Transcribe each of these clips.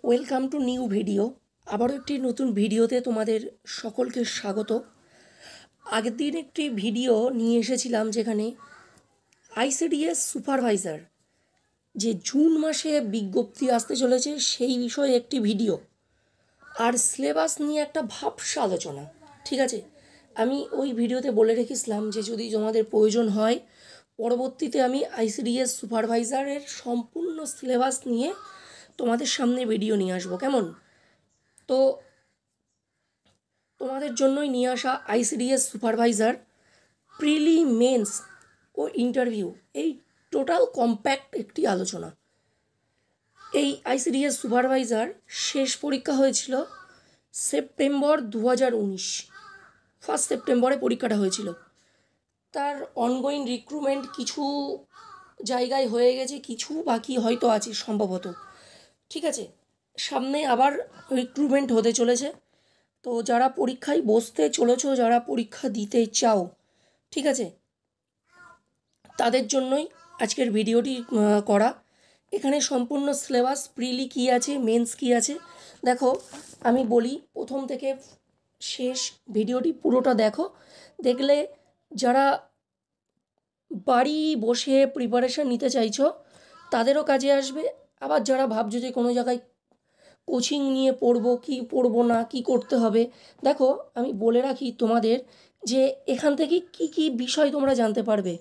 Welcome to new video. আবারও একটি নতুন ভিডিওতে তোমাদের সকলকে স্বাগত। আগের দিন একটি ভিডিও নিয়ে এসেছিলাম যেখানে আইসিডিএস সুপারভাইজার যে জুন মাসে বিজ্ঞপ্তি আসতে চলেছে সেই বিষয়ে একটি ভিডিও, আর সিলেবাস নিয়ে একটা ভাবসা আলোচনা। ঠিক আছে, আমি ওই ভিডিওতে বলে রেখেছিলাম যে যদি তোমাদের প্রয়োজন হয় পরবর্তীতে আমি আইসিডিএস সুপারভাইজারের সম্পূর্ণ সিলেবাস নিয়ে তোমাদের সামনে ভিডিও নিয়ে আসবো। কেমন? তো তোমাদের জন্যই নিয়ে আসা আইসিডিএস সুপারভাইজার প্রিলি, মেন্স ও ইন্টারভিউ, এই টোটাল কম্প্যাক্ট একটি আলোচনা। এই আইসিডিএস সুপারভাইজার শেষ পরীক্ষা হয়েছিল সেপ্টেম্বর 2019, 1 সেপ্টেম্বরে পরীক্ষাটা হয়েছিল। তার অনগোয়িং রিক্রুটমেন্ট কিছু জায়গায় হয়ে গেছে, কিছু বাকি হয়তো আছে সম্ভবত। ঠিক আছে, সামনে আবার রিক্রুটমেন্ট হতে চলেছে। তো যারা পরীক্ষায় বসতে চলেছো, যারা পরীক্ষা দিতে চাও, ঠিক আছে, তাদের জন্যই আজকের ভিডিওটি করা। এখানে সম্পূর্ণ সিলেবাস, প্রিলি কী আছে, মেন্স কী আছে, দেখো আমি বলি প্রথম থেকে শেষ ভিডিওটি পুরোটা দেখো। দেখলে যারা বাড়ি বসে প্রিপারেশান নিতে চাইছো তাদেরও কাজে আসবে। আবার যারা ভাবছো যে কোনো জায়গায় কোচিং নিয়ে পড়বো কি পড়বো না, কি করতে হবে, দেখো আমি বলে রাখি তোমাদের যে এখান থেকে কি কি বিষয় তোমরা জানতে পারবে।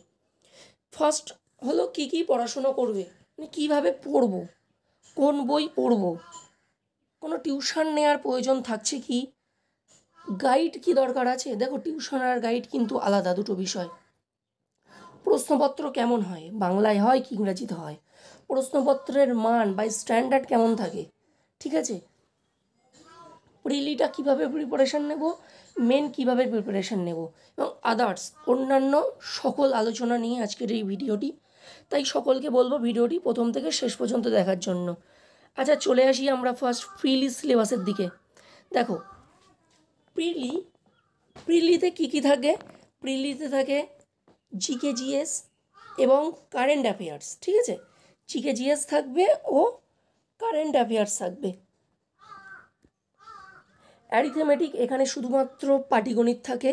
ফার্স্ট হলো কি কি পড়াশুনো করবে, মানে কীভাবে পড়বো, কোন বই পড়বো, কোনো টিউশন নেওয়ার প্রয়োজন থাকছে কি, গাইড কি দরকার আছে। দেখো টিউশন আর গাইড কিন্তু আলাদা দুটো বিষয়। প্রশ্নপত্র কেমন হয়, বাংলায় হয় কি ইংরাজিতে হয়, প্রশ্নপত্রের মান বা স্ট্যান্ডার্ড কেমন থাকে। ঠিক আছে, প্রিলিটা কীভাবে প্রিপারেশান নেব, মেন কীভাবে প্রিপারেশান নেব, এবং আদার্স অন্যান্য সকল আলোচনা নিয়ে আজকের এই ভিডিওটি। তাই সকলকে বলবো ভিডিওটি প্রথম থেকে শেষ পর্যন্ত দেখার জন্য। আচ্ছা চলে আসি আমরা ফার্স্ট প্রিলি সিলেবাসের দিকে। দেখো প্রিলিতে কী কী থাকে, প্রিলিতে থাকে জিকে জিএস এবং কারেন্ট অ্যাফেয়ার্স। ঠিক আছে, জিকে জিএস থাকবে ও কারেন্ট অ্যাফেয়ার্স থাকবে। অ্যারিথমেটিক এখানে শুধুমাত্র পাটিগণিত থাকে,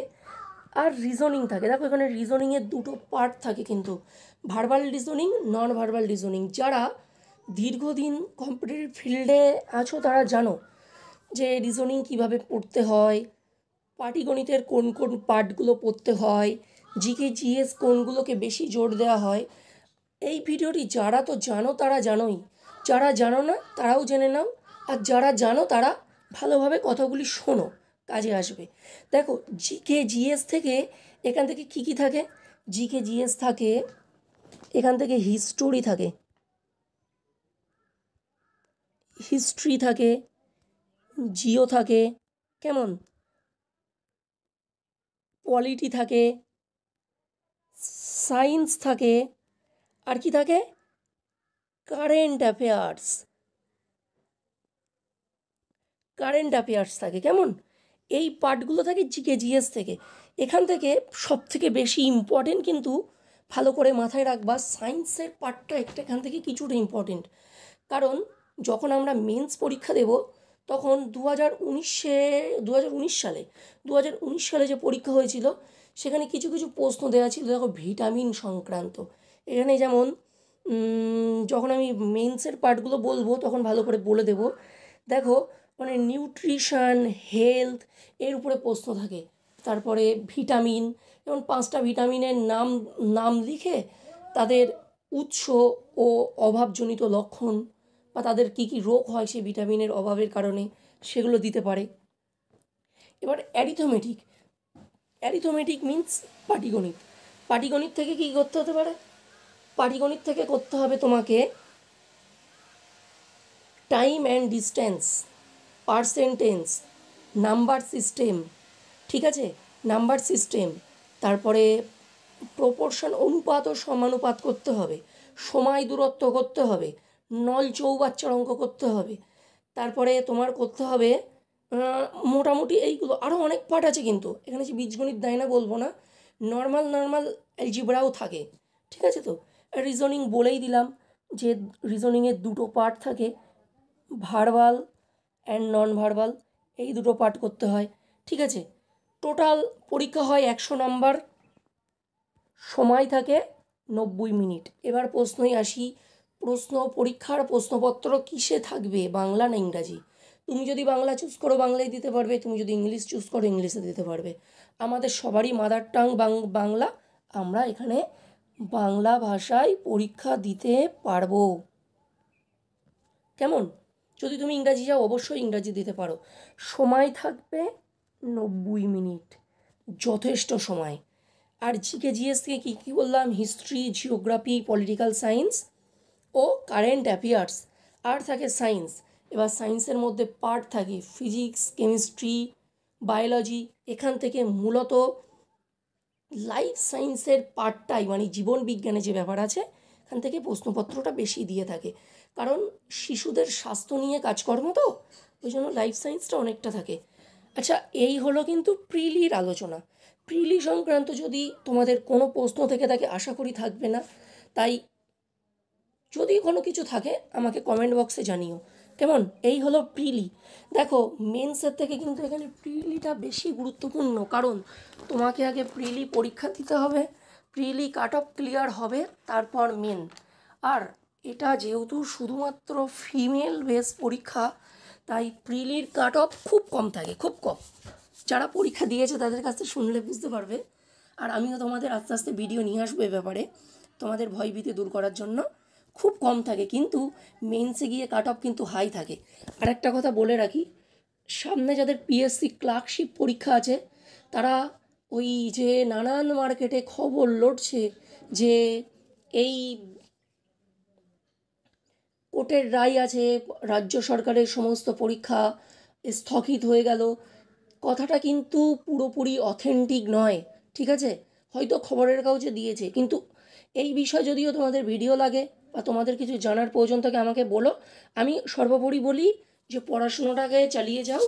আর রিজনিং থাকে। দেখো এখানে রিজনিংয়ের দুটো পার্ট থাকে কিন্তু, verbal reasoning, non verbal reasoning. যারা দীর্ঘদিন কম্পিটিটিভ ফিল্ডে আছো তারা জানো যে রিজনিং কীভাবে পড়তে হয়, পাটিগণিতের কোন কোন পার্টগুলো পড়তে হয়, জিকে জিএস কোনগুলোকে বেশি জোর দেওয়া হয়। এই ভিডিওটি যারা তো জানো তারা জানোই, যারা জানো না তারাও জেনে নাও, আর যারা জানো তারা ভালোভাবে কথাগুলি শোনো, কাজে আসবে। দেখো জিকে জিএস থেকে এখান থেকে কী কী থাকে, জিকে জিএস থাকে এখান থেকে হিস্টোরি থাকে, হিস্ট্রি থাকে, জিও থাকে, কেমন, পলিটি থাকে, সায়েন্স থাকে, আর কি থাকে, কারেন্ট অ্যাফেয়ার্স, কারেন্ট অ্যাফেয়ার্স থাকে। কেমন, এই পার্টগুলো থাকে জিকে জিএস থেকে। এখান থেকে সবথেকে বেশি ইম্পর্টেন্ট কিন্তু ভালো করে মাথায় রাখবা, সায়েন্সের পার্টটা একটা এখান থেকে কিছুটা ইম্পর্টেন্ট। কারণ যখন আমরা মেন্স পরীক্ষা দেব তখন 2019 সালে যে পরীক্ষা হয়েছিল সেখানে কিছু কিছু প্রশ্ন দেওয়া ছিল। দেখো ভিটামিন সংক্রান্ত, এখানে যেমন যখন আমি মেন্সের পার্টগুলো বলবো তখন ভালো করে বলে দেব। দেখো মানে নিউট্রিশন, হেলথ এর উপরে প্রশ্ন থাকে। তারপরে ভিটামিন, যেমন 5টা ভিটামিনের নাম লিখে তাদের উৎস ও অভাবজনিত লক্ষণ, বা তাদের কী কী রোগ হয় সেই ভিটামিনের অভাবের কারণে, সেগুলো দিতে পারে। এবার অ্যারিথমেটিক মিন্স পাটিগণিত। পাটিগণিত থেকে কী করতে হতে পারে, পাটিগণিত থেকে করতে হবে তোমাকে time and distance, percentage, number system. ঠিক আছে, নাম্বার সিস্টেম, তারপরে প্রপোর্শন, অনুপাত ও সমানুপাত করতে হবে, সময় দূরত্ব করতে হবে, নল চৌবাচ্চার অঙ্ক করতে হবে। তারপরে তোমার করতে হবে মোটামুটি এইগুলো, আরও অনেক পার্ট আছে কিন্তু এখানে যে বীজগণিত দেয় না বলবো না, নর্মাল অ্যালজিব্রাও থাকে। ঠিক আছে, তো রিজনিং বলেই দিলাম যে রিজনিংয়ের দুটো পার্ট থাকে, ভার্বাল অ্যান্ড নন ভার্বাল, এই দুটো পার্ট করতে হয়। ঠিক আছে, টোটাল পরীক্ষা হয় 100 নাম্বার, সময় থাকে 90 মিনিট। এবার প্রশ্নই আসি, পরীক্ষার প্রশ্নপত্র কিসে থাকবে, বাংলা না ইংরাজি? তুমি যদি বাংলা চুজ করো বাংলায় দিতে পারবে, তুমি যদি ইংলিশ চুজ করো ইংলিশে দিতে পারবে। আমাদের সবারই মাদার টাং বাংলা, আমরা এখানে বাংলা ভাষায় পরীক্ষা দিতে পারবো। কেমন? যদি তুমি ইংরাজি যাও অবশ্যই ইংরাজি দিতে পারো। সময় থাকবে 90 মিনিট, যথেষ্ট সময়। আর জিকে জিএস থেকে কী কী বললাম, হিস্ট্রি, জিওগ্রাফি, পলিটিক্যাল সায়েন্স ও কারেন্ট অ্যাফেয়ার্স। আর থাকে সায়েন্স। এবার সায়েন্সের মধ্যে পার্ট থাকে ফিজিক্স, কেমিস্ট্রি, বায়োলজি। এখান থেকে মূলত লাইফ সায়েন্সের পার্টটাই, মানে জীবন বিজ্ঞানে যে ব্যাপার আছে, এখান থেকে প্রশ্নপত্রটা বেশি দিয়ে থাকে, কারণ শিশুদের স্বাস্থ্য নিয়ে কাজকর্ম তো, ওই জন্য লাইফ সায়েন্সটা অনেকটা থাকে। আচ্ছা, এই হলো কিন্তু প্রিলির আলোচনা। প্রিলি সংক্রান্ত যদি তোমাদের কোনো প্রশ্ন থেকে থাকে, আশা করি থাকবে না, তাই যদি কোনো কিছু থাকে আমাকে কমেন্ট বক্সে জানিও। কেমন? এই হলো প্রিলি। দেখো, মেন্সের থেকে কিন্তু এখানে প্রিলিটা বেশি গুরুত্বপূর্ণ, কারণ তোমাকে আগে প্রিলি পরীক্ষা দিতে হবে, প্রিলি কাট অফ ক্লিয়ার হবে, তারপর মেন। আর এটা যেহেতু শুধুমাত্র ফিমেল বেস পরীক্ষা, তাই প্রিলির কাট অফ খুব কম থাকে, খুব কম। যারা পরীক্ষা দিয়েছে তাদের কাছে শুনলে বুঝতে পারবে। আর আমিও তোমাদের আস্তে আস্তে ভিডিও নিয়ে আসবো এ ব্যাপারে, তোমাদের ভয়ভীতি দূর করার জন্য। খুব কম থাকে, কিন্তু মেন্সে গিয়ে কাট অফ কিন্তু হাই থাকে। আর একটা কথা বলে রাখি, সামনে যাদের পিএসসি ক্লার্কশিপ পরীক্ষা আছে, তারা ওই যে নানান মার্কেটে খবর লড়ছে যে এই কোর্টের রায় আছে, রাজ্য সরকারের সমস্ত পরীক্ষা স্থগিত হয়ে গেল, কথাটা কিন্তু পুরোপুরি অথেন্টিক নয়। ঠিক আছে, হয়তো খবরের কাগজে দিয়েছে, কিন্তু এই বিষয় যদিও তোমাদের ভিডিও লাগে বা তোমাদের কিছু জানার প্রয়োজন থাকে আমাকে বলো। আমি সর্বোপরি বলি যে পড়াশুনোটাকে চালিয়ে যাও,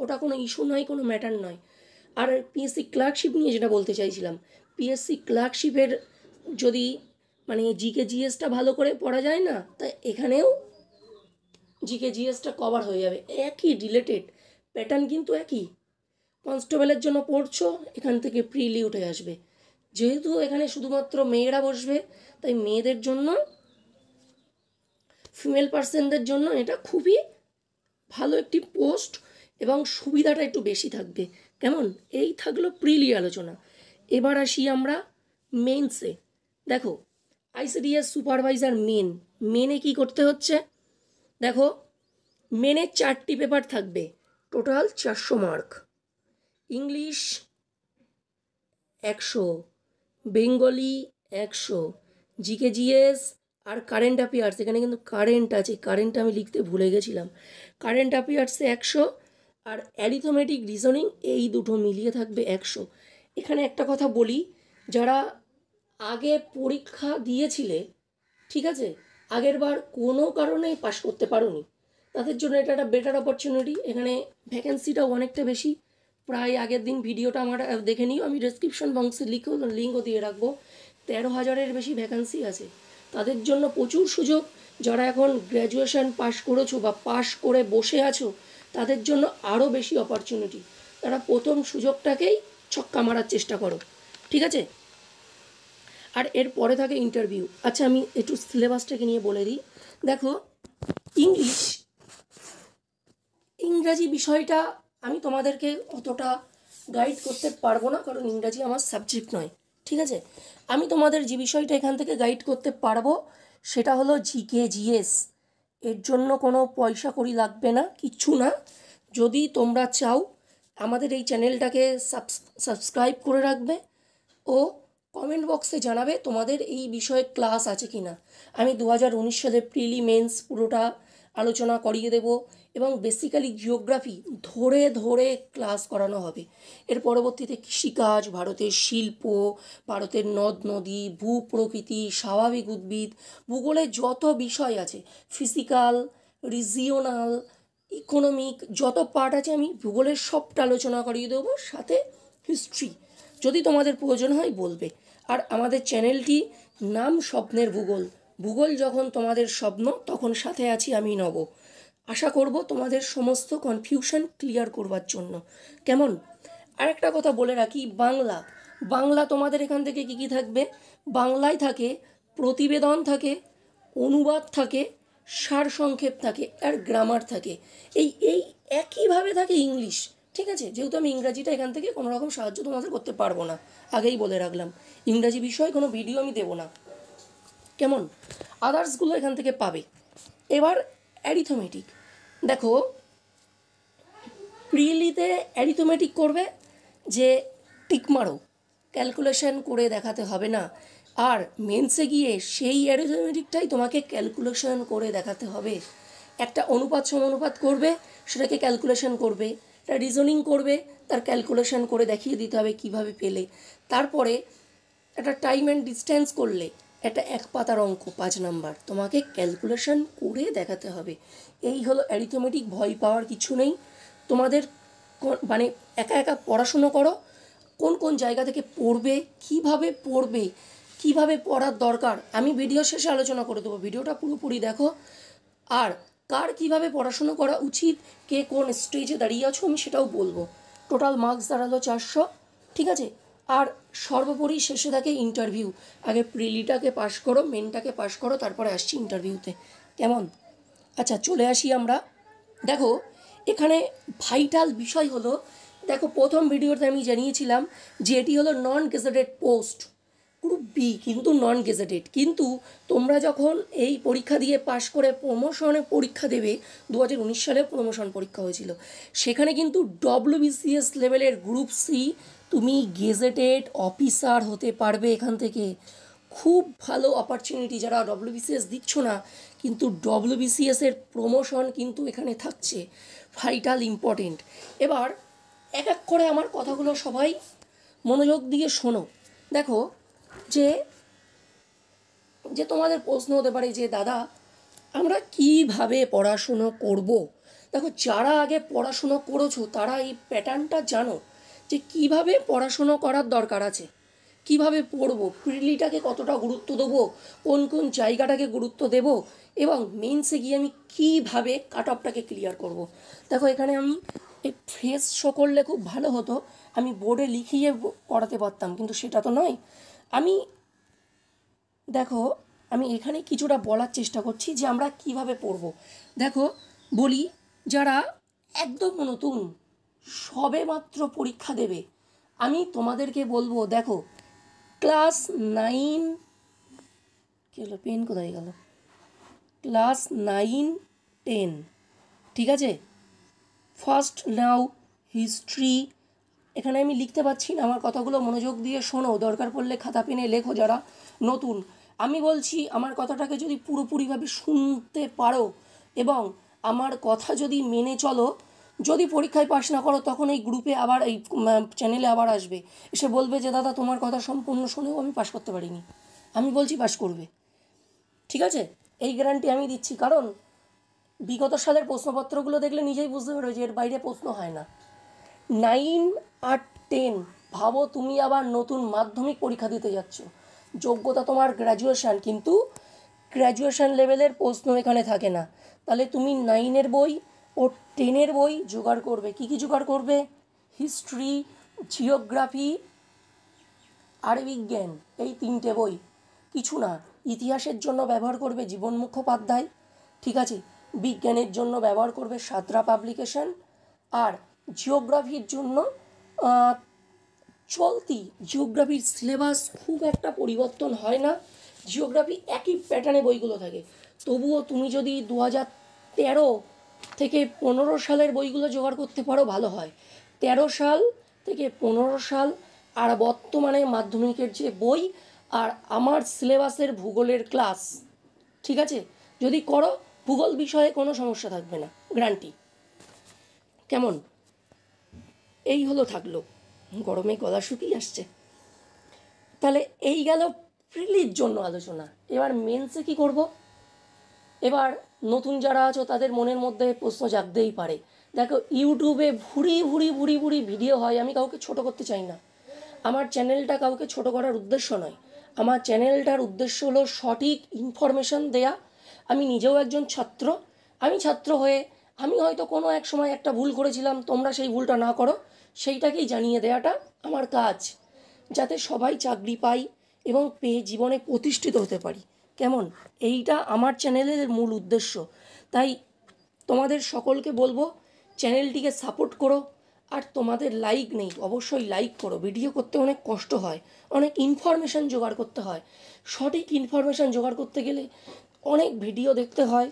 ওটা কোনো ইস্যু নয়, কোনো ম্যাটার নয়। আর পিএসসি ক্লার্কশিপ নিয়ে যেটা বলতে চাইছিলাম, পিএসসি ক্লার্কশিপের যদি মানে জিকে জিএসটা ভালো করে পড়া যায় না, তাই এখানেও জিকে জিএসটা কভার হয়ে যাবে, একই রিলেটেড প্যাটার্ন কিন্তু একই। কনস্টেবলের জন্য পড়ছো, এখান থেকে প্রিলি উঠে আসবে। যেহেতু এখানে শুধুমাত্র মেয়েরা বসবে, তাই মেয়েদের জন্য, ফিমেল পার্সনদের জন্য এটা খুবই ভালো একটি পোস্ট, এবং সুবিধাটা একটু বেশি থাকবে। কেমন? এই থাকলো প্রিলি আলোচনা। এবার আসি আমরা মেন্সে। দেখো, আইসিডিএস সুপারভাইজার মেনে কি করতে হচ্ছে? দেখো, মেনে 4টি পেপার থাকবে, total 400 mark. English 100, Bengali 100, GK GS আর কারেন্ট অ্যাফেয়ার্স, এখানে কিন্তু কারেন্ট আছে, কারেন্ট আমি লিখতে ভুলে গেছিলাম, কারেন্ট অ্যাফেয়ার্সে 100, আর অ্যারিথমেটিক রিজনিং, এই দুটো মিলিয়ে থাকবে 100। এখানে একটা কথা বলি, যারা আগে পরীক্ষা দিয়েছিলে, ঠিক আছে, আগের বার কোনো কারণে পাশ করতে পারোনি, তাদের জন্য এটা একটা বেটার অপরচুনিটি। এখানে ভ্যাকেন্সিটাও অনেকটা বেশি, প্রায় আগের দিন ভিডিওটা আমার দেখে নিও, আমি ডেসক্রিপশন বক্সে লিঙ্কও দিয়ে রাখবো। 13,000-এর বেশি ভ্যাকেন্সি আছে, তাদের জন্য প্রচুর সুযোগ। যারা এখন গ্র্যাজুয়েশন পাশ করেছো বা পাশ করে বসে আছো, তাদের জন্য আরও বেশি অপরচুনিটি। তারা প্রথম সুযোগটাকেই ছক্কা মারার চেষ্টা করো, ঠিক আছে? আর এর পরে থাকে ইন্টারভিউ। আচ্ছা, আমি একটু সিলেবাসটাকে নিয়ে বলে দিই। দেখো, ইংরাজি বিষয়টা আমি তোমাদেরকে অতটা গাইড করতে পারবো না, কারণ ইংরাজি আমার সাবজেক্ট নয়, ঠিক আছে? আমি তোমাদের যে বিষয়টা এখান থেকে গাইড করতে পারবো সেটা হলো জিকে জিএস। এর জন্য কোনো পয়সা কড়ি লাগবে না, কিচ্ছু না। যদি তোমরা চাও আমাদের এই চ্যানেলটাকে সাবস্ক্রাইব করে রাখবে ও কমেন্ট বক্সে জানাবে তোমাদের এই বিষয়ে ক্লাস আছে কি না। আমি 2019 সালে প্রিলি মেন্স পুরোটা আলোচনা করিয়ে দেব, এবং বেসিক্যালি জিওগ্রাফি ধরে ধরে ক্লাস করানো হবে। এর পরবর্তীতে কৃষিকাজ, ভারতের শিল্প, ভারতের নদ নদী, ভূপ্রকৃতি, স্বাভাবিক উদ্ভিদ, ভূগোলের যত বিষয় আছে, ফিজিক্যাল, রিজিওনাল, ইকোনমিক, যত পার্ট আছে আমি ভূগোলের সবটা আলোচনা করিয়ে দেবো, সাথে হিস্ট্রি। যদি তোমাদের প্রয়োজন হয় বলবে। আর আমাদের চ্যানেলটি নাম স্বপ্নের ভূগোল। ভূগোল যখন তোমাদের স্বপ্ন, তখন সাথে আছি আমি নব। আশা করব তোমাদের সমস্ত কনফিউশন ক্লিয়ার করবার জন্য। কেমন? আরেকটা কথা বলে রাখি, বাংলা তোমাদের এখান থেকে কী কী থাকবে? বাংলায় থাকে প্রতিবেদন, থাকে অনুবাদ, থাকে সারসংক্ষেপ, থাকে আর গ্রামার থাকে। এই একইভাবে থাকে ইংলিশ। ঠিক আছে, যেহেতু আমি ইংরাজিটা এখান থেকে কোনো রকম সাহায্য তোমাদের করতে পারবো না, আগেই বলে রাখলাম, ইংরাজি বিষয়ে কোনো ভিডিও আমি দেবো না। কেমন? আদার্সগুলো এখান থেকে পাবে। এবার অ্যারিথমেটিক দেখো, প্রিলিতে অ্যারিথমেটিক করবে যে টিক মারো, ক্যালকুলেশন করে দেখাতে হবে না। আর মেন্সে গিয়ে সেই অ্যারিথমেটিকটাই তোমাকে ক্যালকুলেশন করে দেখাতে হবে। একটা অনুপাত সমানুপাত করবে, সেটাকে ক্যালকুলেশন করবে, একটা রিজনিং করবে, তার ক্যালকুলেশন করে দেখিয়ে দিতে হবে কিভাবে পেলে। তারপরে একটা টাইম অ্যান্ড ডিস্ট্যান্স করলে একটা এক পাতার অঙ্ক 5 নাম্বার তোমাকে ক্যালকুলেশন করে দেখাতে হবে। এই হলো অ্যারিথমেটিক, ভয় পাওয়ার কিছু নেই। তোমাদের মানে একা একা পড়াশুনো করো, কোন কোন জায়গা থেকে পড়বে, কিভাবে পড়ার দরকার আমি ভিডিও শেষে আলোচনা করে দেবো, ভিডিওটা পুরোপুরি দেখো। আর কার কিভাবে পড়াশুনো করা উচিত, কে কোন স্টেজে দাঁড়িয়ে আছো আমি সেটাও বলবো। টোটাল মার্কস দাঁড়ালো 400। ঠিক আছে, আর সর্বোপরি শেষে থাকে ইন্টারভিউ। আগে প্রিলিটাকে পাশ করো, মেনটাকে পাশ করো, তারপরে আসছি ইন্টারভিউতে। কেমন? আচ্ছা, চলে আসি আমরা। দেখো এখানে ভাইটাল বিষয় হলো, দেখো প্রথম ভিডিওতে আমি জানিয়েছিলাম যে এটি হলো non gazetted post, group B, কিন্তু নন গেজেটেড। কিন্তু তোমরা যখন এই পরীক্ষা দিয়ে পাশ করে প্রমোশনে পরীক্ষা দেবে, 2019 সালে প্রমোশন পরীক্ষা হয়েছিল, সেখানে কিন্তু ডব্লিউবিসিএস লেভেলের গ্রুপ সি তুমি গেজেটেড অফিসার হতে পারবে এখান থেকে। খুব ভালো অপরচুনিটি, যারা ডব্লিউবিসিএস দিচ্ছ না, কিন্তু ডব্লিউবিসিএসের প্রমোশন কিন্তু এখানে থাকছে, ভাইটাল ইম্পর্টেন্ট। এবার এক এক করে আমার কথাগুলো সবাই মনোযোগ দিয়ে শোনো। দেখো যে যে তোমাদের প্রশ্ন হতে পারে যে দাদা আমরা কিভাবে পড়াশুনো করব। দেখো যারা আগে পড়াশুনো করেছো তারা এই প্যাটার্নটা জানো যে কিভাবে পড়াশুনো করার দরকার আছে, কিভাবে পড়বো, প্রিলিটাকে কতটা গুরুত্ব দেবো, কোন কোন জায়গাটাকে গুরুত্ব দেব, এবং মেন্সে গিয়ে আমি কিভাবে কাট অফটাকে ক্লিয়ার করব। দেখো এখানে আমি এই ফেস শো করলে খুব ভালো হতো, আমি বোর্ডে লিখিয়ে পড়াতে পারতাম, কিন্তু সেটা তো নয়। আমি দেখো আমি এখানে কিছুটা বলার চেষ্টা করছি যে আমরা কিভাবে পড়ব। দেখো বলি, যারা একদম নতুন, সবে মাত্র পরীক্ষা দেবে, আমি তোমাদেরকে বলবো, দেখো ক্লাস 9, কী হলো, পেন কোথায় গেল, ক্লাস 9, 10, ঠিক আছে, ফার্স্ট নাও হিস্ট্রি, এখানে আমি লিখতে পারছি না, আমার কথাগুলো মনোযোগ দিয়ে শোনো, দরকার পড়লে খাতা পেনে লেখো যারা নতুন। আমি বলছি, আমার কথাটাকে যদি পুরোপুরিভাবে শুনতে পারো এবং আমার কথা যদি মেনে চলো, যদি পরীক্ষায় পাশ না করো তখন এই গ্রুপে আবার এই চ্যানেলে আবার আসবে, এসে বলবে যে দাদা তোমার কথা সম্পূর্ণ শুনেও আমি পাশ করতে পারিনি। আমি বলছি পাশ করবে, ঠিক আছে, এই গ্যারান্টি আমি দিচ্ছি। কারণ বিগত সালের প্রশ্নপত্রগুলো দেখলে নিজেই বুঝতে পারবে যে এর বাইরে প্রশ্ন হয় না। 9 আর 10, ভাবো তুমি আবার নতুন মাধ্যমিক পরীক্ষা দিতে যাচ্ছ, যোগ্যতা তোমার গ্র্যাজুয়েশান, কিন্তু গ্র্যাজুয়েশান লেভেলের প্রশ্ন এখানে থাকে না। তাহলে তুমি 9-এর বই ও 10-এর বই জোগাড় করবে। কী কী জোগাড় করবে? হিস্ট্রি, জিওগ্রাফি আর বিজ্ঞান, এই 3টে বই, কিছু না। ইতিহাসের জন্য ব্যবহার করবে জীবন মুখোপাধ্যায়, ঠিক আছে, বিজ্ঞানের জন্য ব্যবহার করবে সাঁতরা পাবলিকেশন, আর জিওগ্রাফির জন্য চলতি জিওগ্রাফির সিলেবাস খুব একটা পরিবর্তন হয় না, জিওগ্রাফি একই প্যাটার্নে বইগুলো থাকে। তবুও তুমি যদি 2013 থেকে 15 সালের বইগুলো জোগাড় করতে পারো ভালো হয়। 13 সাল থেকে 15 সাল আর বর্তমানে মাধ্যমিকের যে বই আর আমার সিলেবাসের ভূগোলের ক্লাস, ঠিক আছে, যদি করো ভূগোল বিষয়ে কোনো সমস্যা থাকবে না, গ্যারান্টি। কেমন? এই হলো থাকলো, গরমে গলা শুকিয়ে আসছে। তাহলে এই গেল প্রিলির জন্য আলোচনা। এবার মেন্সে কি করব? এবার নতুন যারা আছো তাদের মনের মধ্যে প্রশ্ন জাগতেই পারে। দেখো ইউটিউবে ভুরি ভিডিও হয়, আমি কাউকে ছোট করতে চাই না, আমার চ্যানেলটা কাউকে ছোট করার উদ্দেশ্য নয়, আমার চ্যানেলটার উদ্দেশ্য হলো সঠিক ইনফরমেশন দেয়া। আমি নিজেও একজন ছাত্র, আমি ছাত্র হয়ে আমি হয়তো কোনো এক সময় একটা ভুল করেছিলাম, তোমরা সেই ভুলটা না করো, সেইটাকেই জানিয়ে দেওয়াটা আমার কাজ, যাতে সবাই চাকরি পাই এবং পেয়ে জীবনে প্রতিষ্ঠিত হতে পারি। কেমন? এইটা আমার চ্যানেলের মূল উদ্দেশ্য। তাই তোমাদের সকলকে বলবো চ্যানেলটিকে সাপোর্ট করো। আর তোমাদের লাইক নেই, অবশ্যই লাইক করো। ভিডিও করতে অনেক কষ্ট হয়, অনেক ইনফরমেশান জোগাড় করতে হয়। সঠিক ইনফরমেশান জোগাড় করতে গেলে অনেক ভিডিও দেখতে হয়,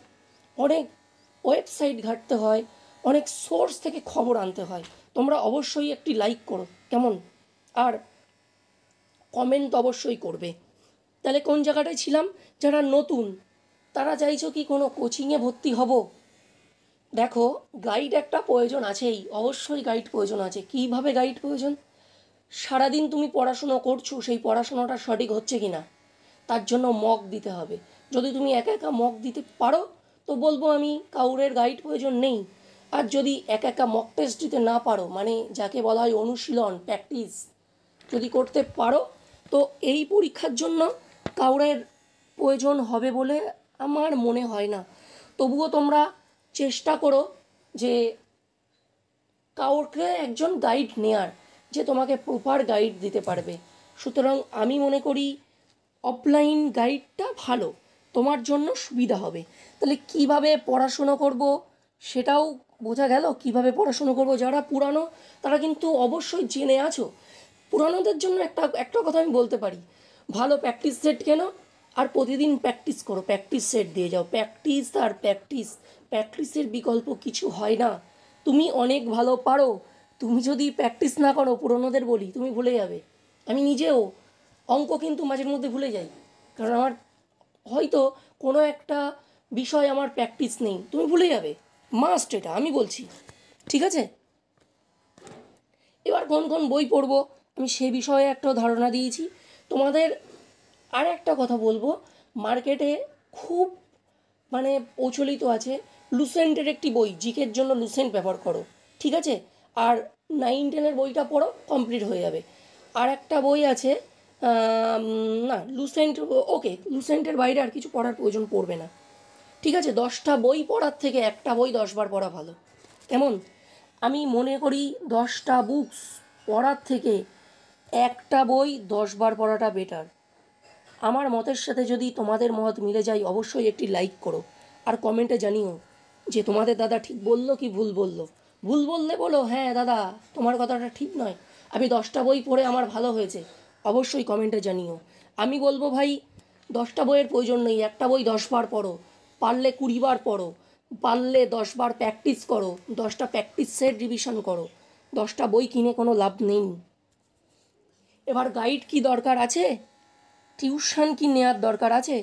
অনেক ওয়েবসাইট ঘাঁটতে হয়, অনেক সোর্স থেকে খবর আনতে হয়। তোমরা অবশ্যই একটি লাইক করো, কেমন? আর কমেন্ট অবশ্যই করবে। তাহলে কোন জায়গাটায় ছিলাম? যারা নতুন তারা চাইছো কি কোনো কোচিংয়ে ভর্তি হব? দেখো, গাইড একটা প্রয়োজন আছেই, অবশ্যই গাইড প্রয়োজন আছে। কীভাবে গাইড প্রয়োজন? সারাদিন তুমি পড়াশুনো করছো, সেই পড়াশোনাটা সঠিক হচ্ছে কি না তার জন্য মক দিতে হবে। যদি তুমি একা একা মক দিতে পারো তো বলবো আমি কাউরের গাইড প্রয়োজন নেই। আর যদি একা একা মক টেস্ট দিতে না পারো, মানে যাকে বলা হয় অনুশীলন, প্র্যাকটিস যদি করতে পারো, তো এই পরীক্ষার জন্য কাউরের প্রয়োজন হবে বলে আমার মনে হয় না। তবুও তোমরা চেষ্টা করো যে কাউকে একজন গাইড নেয়ার, যে তোমাকে প্রপার গাইড দিতে পারবে। সুতরাং আমি মনে করি অফলাইন গাইডটা ভালো, তোমার জন্য সুবিধা হবে। তাহলে কিভাবে পড়াশুনো করব সেটাও বোঝা গেল। কিভাবে পড়াশুনো করব, যারা পুরানো তারা কিন্তু অবশ্যই জেনে আছো। পুরানোদের জন্য একটা কথা আমি বলতে পারি, ভালো প্র্যাকটিস সেট কেনো আর প্রতিদিন প্র্যাকটিস করো, প্র্যাকটিস সেট দিয়ে যাও। প্র্যাকটিস আর প্র্যাকটিস, প্র্যাকটিসের বিকল্প কিছু হয় না। তুমি অনেক ভালো পারো, তুমি যদি প্র্যাকটিস না করো, পুরনোদের বলি, তুমি ভুলে যাবে। আমি নিজেও অঙ্ক কিন্তু মাঝে মধ্যে ভুলে যাই, কারণ আমার হয়তো কোনো একটা বিষয় আমার প্র্যাকটিস নেই, তুমি ভুলে যাবে, মাস্ট, এটা আমি বলছি। ঠিক আছে? এবার কোন কোন বই পড়বো আমি সে বিষয়ে একটা ধারণা দিয়েছি তোমাদের। আর একটা কথা বলবো, মার্কেটে খুব মানে প্রচলিত আছে লুসেন্টের একটি বই, জিকের জন্য লুসেন্ট ব্যবহার করো, ঠিক আছে? আর 9-10-এর বইটা পড়ো, কমপ্লিট হয়ে যাবে। আর একটা বই আছে, না লুসেন্ট, ওকে, লুসেন্টের বাইরে আর কিছু পড়ার প্রয়োজন পড়বে না, ঠিক আছে? 10টা বই পড়ার থেকে একটা বই 10বার পড়া ভালো, কেমন? আমি মনে করি 10টা বুকস পড়ার থেকে একটা বই 10বার পড়াটা বেটার। আমার মতের সাথে যদি তোমাদের মত মিলে যায়, অবশ্যই একটি লাইক করো আর কমেন্টে জানিও যে তোমাদের দাদা ঠিক বললো কি ভুল বললো। ভুল বললে বলো হ্যাঁ দাদা তোমার কথাটা ঠিক নয়, আমি 10টা বই পড়ে আমার ভালো হয়েছে, অবশ্যই কমেন্টে জানিও। আমি বলবো ভাই 10টা বইয়ের প্রয়োজন নেই, একটা বই 10বার পড়ো, পারলে 20বার পড়ো, পারলে 10বার প্র্যাকটিস করো, 10টা প্র্যাকটিস সেট রিভিশন করো। 10টা বই কিনে কোনো লাভ নেই। এবার গাইড কি দরকার আছে, টিউশন কি নেওয়ার দরকার আছে,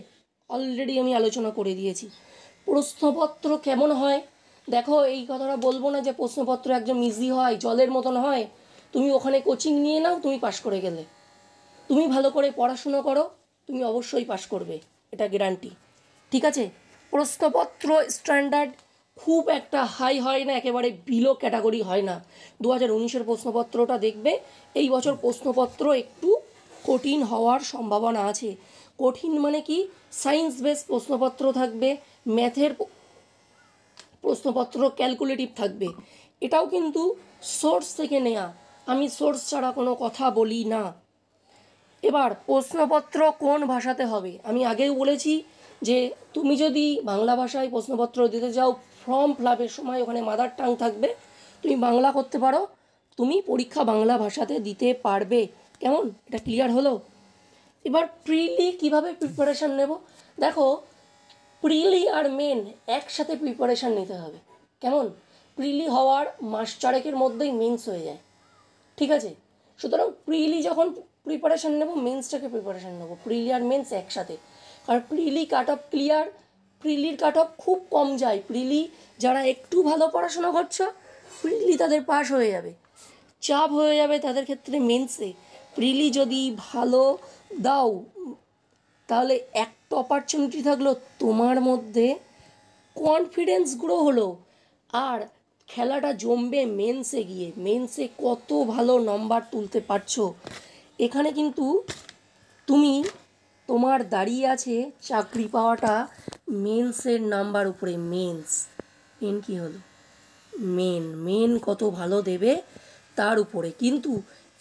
অলরেডি আমি আলোচনা করে দিয়েছি। প্রশ্নপত্র কেমন হয় দেখো, এই কথাটা বলবো না যে প্রশ্নপত্র একদম ইজি হয়, জলের মতন হয়, তুমি ওখানে কোচিং নিয়ে নাও, তুমি পাশ করে গেলে। তুমি ভালো করে পড়াশুনো করো, তুমি অবশ্যই পাশ করবে, এটা গ্যারান্টি, ঠিক আছে? প্রশ্নপত্র স্ট্যান্ডার্ড খুব একটা হাই হয় না, একেবারে বিলো ক্যাটাগরি হয় না। 2019-এর প্রশ্নপত্রটা দেখবে, এই বছর প্রশ্নপত্র একটু কঠিন হওয়ার সম্ভাবনা আছে। কঠিন মানে কি, সায়েন্স বেস প্রশ্নপত্র থাকবে, ম্যাথের প্রশ্নপত্র ক্যালকুলেটিভ থাকবে। এটাও কিন্তু সোর্স থেকে নেয়া, আমি সোর্স ছাড়া কোনো কথা বলি না। এবার প্রশ্নপত্র কোন ভাষাতে হবে, আমি আগেও বলেছি যে তুমি যদি বাংলা ভাষায় প্রশ্নপত্র দিতে যাও, ফর্ম ফিল আপের সময় ওখানে মাদার টাং থাকবে, তুমি বাংলা করতে পারো, তুমি পরীক্ষা বাংলা ভাষাতে দিতে পারবে, কেমন? এটা ক্লিয়ার হলো? এবার প্রিলি কীভাবে প্রিপারেশান নেব, দেখো প্রিলি আর মেন একসাথে প্রিপারেশান নিতে হবে, কেমন? প্রিলি হওয়ার মাস চারেকের মধ্যেই মেন্স হয়ে যায়, ঠিক আছে? সুতরাং প্রিলি যখন প্রিপারেশান নেব, মেন্সটাকে প্রিপারেশান নেবো, প্রিলি আর মেন্স একসাথে। কারণ প্রিলি কাট অফ ক্লিয়ার, প্রিলির কাট অফ খুব কম যায়, প্রিলি যারা একটু ভালো পড়াশোনা করছো প্রিলি তাদের পাস হয়ে যাবে, চাপ হয়ে যাবে তাদের ক্ষেত্রে মেন্সে। প্রিলি যদি ভালো দাও তাহলে একটা অপরচুনিটি থাকলো, তোমার মধ্যে কনফিডেন্স গ্রো হলো, আর খেলাটা জমবে মেন্সে গিয়ে, মেন্সে কত ভালো নম্বর তুলতে পারছো। এখানে কিন্তু তুমি তোমার দাঁড়িয়ে আছে চাকরি পাওয়াটা মেন্সের নাম্বার উপরে, মেন্স। মেন কী হলো, মেন কত ভালো দেবে তার উপরে। কিন্তু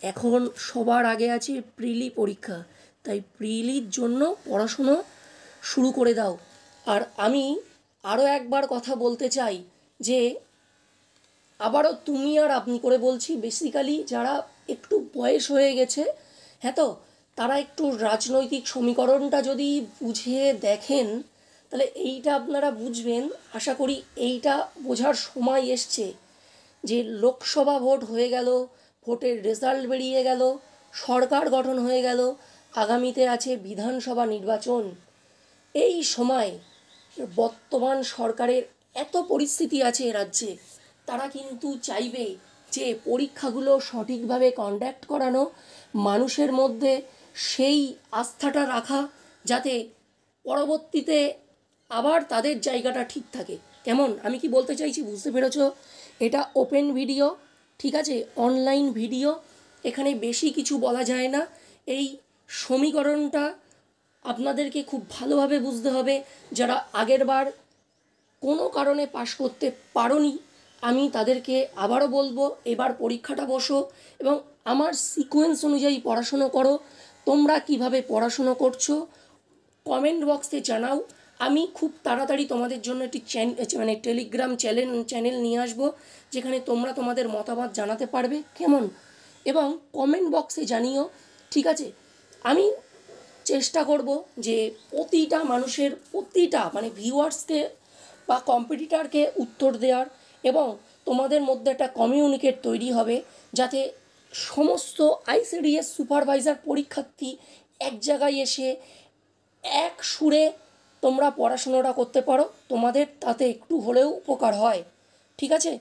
এখন সবার আগে আছে প্রিলি পরীক্ষা, তাই প্রিলির জন্য পড়াশুনো শুরু করে দাও। আর আমি আরও একবার কথা বলতে চাই যে আবারও তুমি আর আপনি করে বলছি, বেসিক্যালি যারা একটু বয়স হয়ে গেছে, হ্যাঁ তো তারা একটু রাজনৈতিক সমীকরণটা যদি বুঝে দেখেন তাহলে এইটা আপনারা বুঝবেন। আশা করি এইটা বোঝার সময় এসছে যে লোকসভা ভোট হয়ে গেল, ভোটের রেজাল্ট বেরিয়ে গেল, সরকার গঠন হয়ে গেল, আগামীতে আছে বিধানসভা নির্বাচন। এই সময় বর্তমান সরকারের এত পরিস্থিতি আছে রাজ্যে, তারা কিন্তু চাইবে যে পরীক্ষাগুলো সঠিকভাবে কন্ডাক্ট করানো, মানুষের মধ্যে সেই আস্থাটা রাখা, যাতে পরবর্তীতে আবার তাদের জায়গাটা ঠিক থাকে। কেমন আমি কি বলতে চাইছি বুঝতে পেরেছো? এটা ওপেন ভিডিও, ঠিক আছে, অনলাইন ভিডিও, এখানে বেশি কিছু বলা যায় না। এই সমীকরণটা আপনাদেরকে খুব ভালোভাবে বুঝতে হবে। যারা আগেরবার কোনো কারণে পাশ করতে পারোনি, আমি তাদেরকে আবারও বলবো এবার পরীক্ষাটা বসো এবং আমার সিকোয়েন্স অনুযায়ী পড়াশুনো করো। তোমরা কিভাবে পড়াশুনো করছো কমেন্ট বক্সে জানাও। আমি খুব তাড়াতাড়ি তোমাদের জন্য একটি মানে টেলিগ্রাম চ্যানেল নিয়ে আসবো, যেখানে তোমরা তোমাদের মতামত জানাতে পারবে, কেমন, এবং কমেন্ট বক্সে জানিও, ঠিক আছে। আমি চেষ্টা করব যে প্রতিটা মানুষের, প্রতিটা মানে ভিউয়ার্সকে বা কম্পিটিটারকে উত্তর দেওয়ার, এবং তোমাদের মধ্যে একটা কমিউনিকেট তৈরি হবে, যাতে সমস্ত আইসিডিএস সুপারভাইজার পরীক্ষার্থী এক জায়গায় এসে এক সুরে তোমরা পড়াশোনাটা করতে পারো, তোমাদের তাতে একটু হলেও উপকার হয়, ঠিক আছে।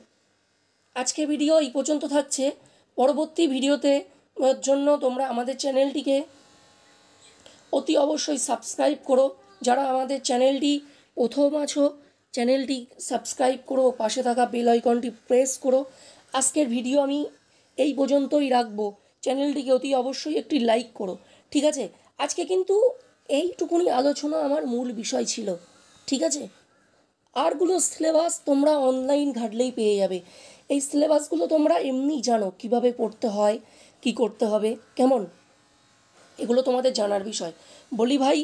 আজকে ভিডিও এই পর্যন্ত থাকছে। পরবর্তী ভিডিওতে জন্য তোমরা আমাদের চ্যানেলটিকে অতি অবশ্যই সাবস্ক্রাইব করো। যারা আমাদের চ্যানেলটি প্রথম আছো, চ্যানেলটি সাবস্ক্রাইব করো, পাশে থাকা বেল আইকনটি প্রেস করো। আজকের ভিডিও আমি এই পর্যন্তই রাখবো। চ্যানেলটিকে অতি অবশ্যই একটি লাইক করো, ঠিক আছে। আজকে কিন্তু এইটুকুনি আলোচনা আমার মূল বিষয় ছিল, ঠিক আছে। আরগুলো সিলেবাস তোমরা অনলাইন ঘাটলেই পেয়ে যাবে। এই সিলেবাসগুলো তোমরা এমনি জানো কিভাবে পড়তে হয়, কি করতে হবে, কেমন, এগুলো তোমাদের জানার বিষয়। বলি ভাই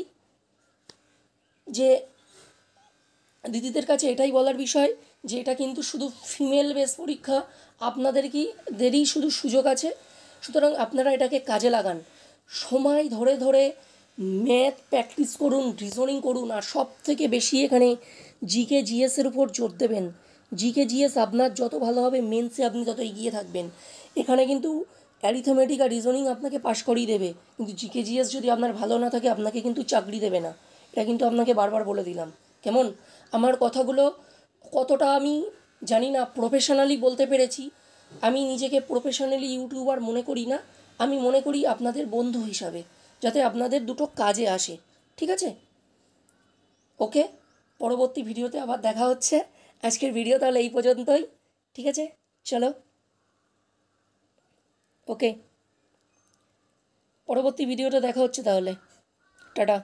যে দিদিদের কাছে এটাই বলার বিষয় যে এটা কিন্তু শুধু ফিমেল বেস পরীক্ষা, আপনাদের কি দেরই শুধু সুযোগ আছে, সুতরাং আপনারা এটাকে কাজে লাগান। সময় ধরে ধরে ম্যাথ প্র্যাকটিস করুন, রিজনিং করুন, আর সব থেকে বেশি এখানে জিকে জিএসের উপর জোর দেবেন। জিকে জিএস আপনার যত ভালো হবে, মেন্সে আপনি তত এগিয়ে থাকবেন। এখানে কিন্তু অ্যারিথমেটিক আর রিজনিং আপনাকে পাশ করিয়ে দেবে, কিন্তু জিকে জিএস যদি আপনার ভালো না থাকে আপনাকে কিন্তু চাকরি দেবে না, এটা কিন্তু আপনাকে বারবার বলে দিলাম, কেমন। আমার কথাগুলো কতটা আমি জানি না প্রফেশনালি বলতে পেরেছি। আমি নিজেকে প্রফেশনালি ইউটিউবার মনে করি না, আমি মনে করি আপনাদের বন্ধু হিসাবে, যাতে আপনাদের দুটো কাজে আসে, ঠিক আছে। ওকে, পরবর্তী ভিডিওতে আবার দেখা হচ্ছে। আজকের ভিডিও তাহলে এই পর্যন্তই, ঠিক আছে, চলো, ওকে, পরবর্তী ভিডিওটা দেখা হচ্ছে তাহলে, টাটা।